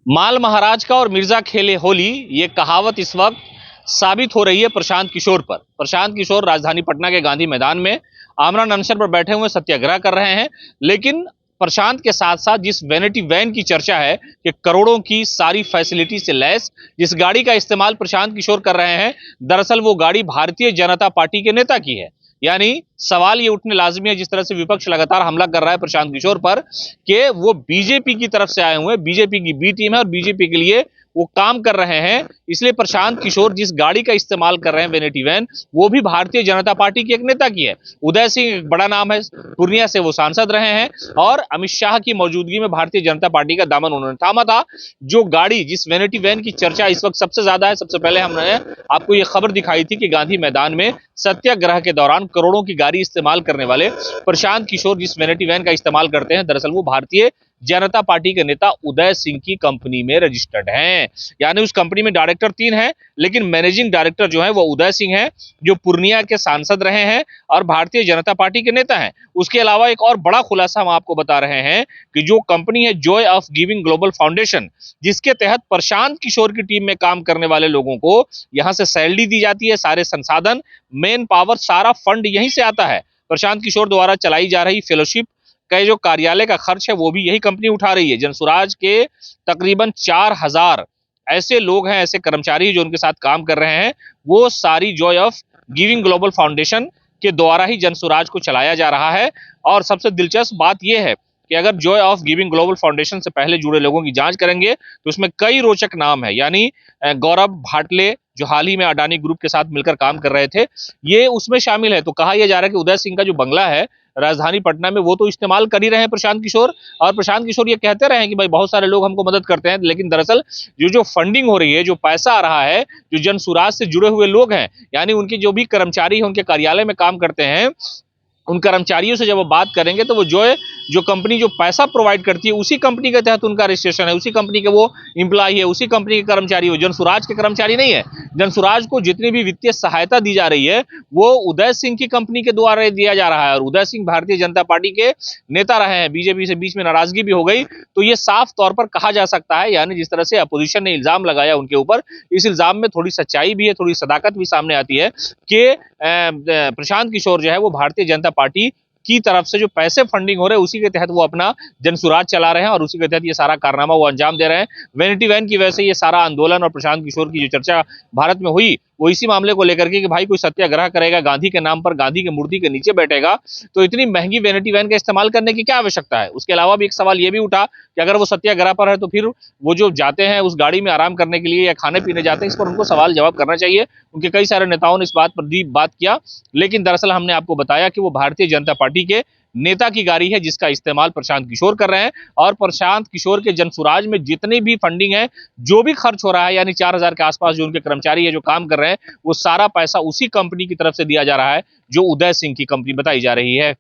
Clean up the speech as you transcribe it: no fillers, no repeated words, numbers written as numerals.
माल महाराज का और मिर्जा खेले होली, ये कहावत इस वक्त साबित हो रही है प्रशांत किशोर पर। प्रशांत किशोर राजधानी पटना के गांधी मैदान में आमरण अनशन पर बैठे हुए सत्याग्रह कर रहे हैं। लेकिन प्रशांत के साथ साथ जिस वैनिटी वैन की चर्चा है कि करोड़ों की सारी फैसिलिटी से लैस जिस गाड़ी का इस्तेमाल प्रशांत किशोर कर रहे हैं, दरअसल वो गाड़ी भारतीय जनता पार्टी के नेता की है। यानी सवाल ये उठने लाजमी है, जिस तरह से विपक्ष लगातार हमला कर रहा है प्रशांत किशोर पर कि वो बीजेपी की तरफ से आए हुए हैं, बीजेपी की बी टीम है और बीजेपी के लिए वो काम कर रहे हैं। इसलिए प्रशांत किशोर जिस गाड़ी का इस्तेमाल कर रहे हैं वैनिटी वैन, वो भी भारतीय जनता पार्टी के एक नेता की है। उदय सिंह एक बड़ा नाम है, पूर्णिया से वो सांसद रहे हैं और अमित शाह की मौजूदगी में भारतीय जनता पार्टी का दामन उन्होंने थामा था। जो गाड़ी, जिस वैनिटी वैन की चर्चा इस वक्त सबसे ज्यादा है, सबसे पहले हमने आपको ये खबर दिखाई थी कि गांधी मैदान में सत्याग्रह के दौरान करोड़ों की गाड़ी इस्तेमाल करने वाले प्रशांत किशोर जिस वैनिटी वैन का इस्तेमाल करते हैं, दरअसल वो भारतीय जनता पार्टी के नेता उदय सिंह की कंपनी में रजिस्टर्ड हैं। यानी उस कंपनी में डायरेक्टर 3 हैं, लेकिन मैनेजिंग डायरेक्टर जो है वो उदय सिंह है, जो पूर्णिया के सांसद रहे हैं और भारतीय जनता पार्टी के नेता हैं। उसके अलावा एक और बड़ा खुलासा हम आपको बता रहे हैं कि जो कंपनी है Joy of giving global foundation, जिसके तहत प्रशांत किशोर की टीम में काम करने वाले लोगों को यहां से सैलरी दी जाती है, सारे संसाधन, मेन पावर, सारा फंड यहीं से आता है। प्रशांत किशोर द्वारा चलाई जा रही फेलोशिप का जो कार्यालय का खर्च है वो भी यही कंपनी उठा रही है। जनसुराज के तकरीबन 4000 ऐसे लोग हैं, ऐसे कर्मचारी जो उनके साथ काम कर रहे हैं, वो सारी Joy of giving global foundation के द्वारा ही जनसुराज को चलाया जा रहा है। और सबसे दिलचस्प बात यह है कि अगर Joy of giving global foundation से पहले जुड़े लोगों की जांच करेंगे तो उसमें कई रोचक नाम है। यानी गौरव भाटले, जो हाल ही में अडानी ग्रुप के साथ मिलकर काम कर रहे थे, ये उसमें शामिल है। तो कहा यह जा रहा है कि उदय सिंह का जो बंगला है राजधानी पटना में, वो तो इस्तेमाल कर ही रहे हैं प्रशांत किशोर। और प्रशांत किशोर ये कहते रहे हैं कि भाई बहुत सारे लोग हमको मदद करते हैं, लेकिन दरअसल जो फंडिंग हो रही है, जो पैसा आ रहा है, जो जनसुराज से जुड़े हुए लोग हैं, यानी उनके जो भी कर्मचारी हैं, उनके कार्यालय में काम करते हैं, उन कर्मचारियों से जब वो बात करेंगे तो वो जो कंपनी जो पैसा प्रोवाइड करती है उसी कंपनी के तहत उनका रजिस्ट्रेशन है, उसी कंपनी के वो एम्प्लॉय है, उसी कंपनी के कर्मचारी हो, जनसुराज के कर्मचारी नहीं है। जनसुराज को जितनी भी वित्तीय सहायता दी जा रही है वो उदय सिंह की कंपनी के द्वारा दिया जा रहा है। और उदय सिंह भारतीय जनता पार्टी के नेता रहे हैं, बीजेपी से बीच में नाराजगी भी हो गई। तो ये साफ तौर पर कहा जा सकता है, यानी जिस तरह से अपोजिशन ने इल्जाम लगाया उनके ऊपर, इस इल्जाम में थोड़ी सच्चाई भी है, थोड़ी सदाकत भी सामने आती है कि प्रशांत किशोर जो है वो भारतीय जनता पार्टी की तरफ से जो पैसे फंडिंग हो रहे हैं उसी के तहत वो अपना जनसुराज चला रहे हैं और उसी के तहत ये सारा कारनामा वो अंजाम दे रहे हैं। वैनिटी वैन की वजह से ये सारा आंदोलन और प्रशांत किशोर की जो चर्चा भारत में हुई वो इसी मामले को लेकर के कि भाई कोई सत्याग्रह करेगा गांधी के नाम पर, गांधी की मूर्ति के नीचे बैठेगा, तो इतनी महंगी वैनिटी वैन का इस्तेमाल करने की क्या आवश्यकता है। उसके अलावा भी एक सवाल ये भी उठा कि अगर वो सत्याग्रह पर है तो फिर वो जो जाते हैं उस गाड़ी में आराम करने के लिए या खाने पीने जाते हैं, इस पर उनको सवाल जवाब करना चाहिए। उनके कई सारे नेताओं ने इस बात पर भी बात किया, लेकिन दरअसल हमने आपको बताया कि वो भारतीय जनता पार्टी के नेता की गाड़ी है जिसका इस्तेमाल प्रशांत किशोर कर रहे हैं। और प्रशांत किशोर के जनसुराज में जितनी भी फंडिंग है, जो भी खर्च हो रहा है, यानी 4000 के आसपास जो उनके कर्मचारी है जो काम कर रहे हैं, वो सारा पैसा उसी कंपनी की तरफ से दिया जा रहा है जो उदय सिंह की कंपनी बताई जा रही है।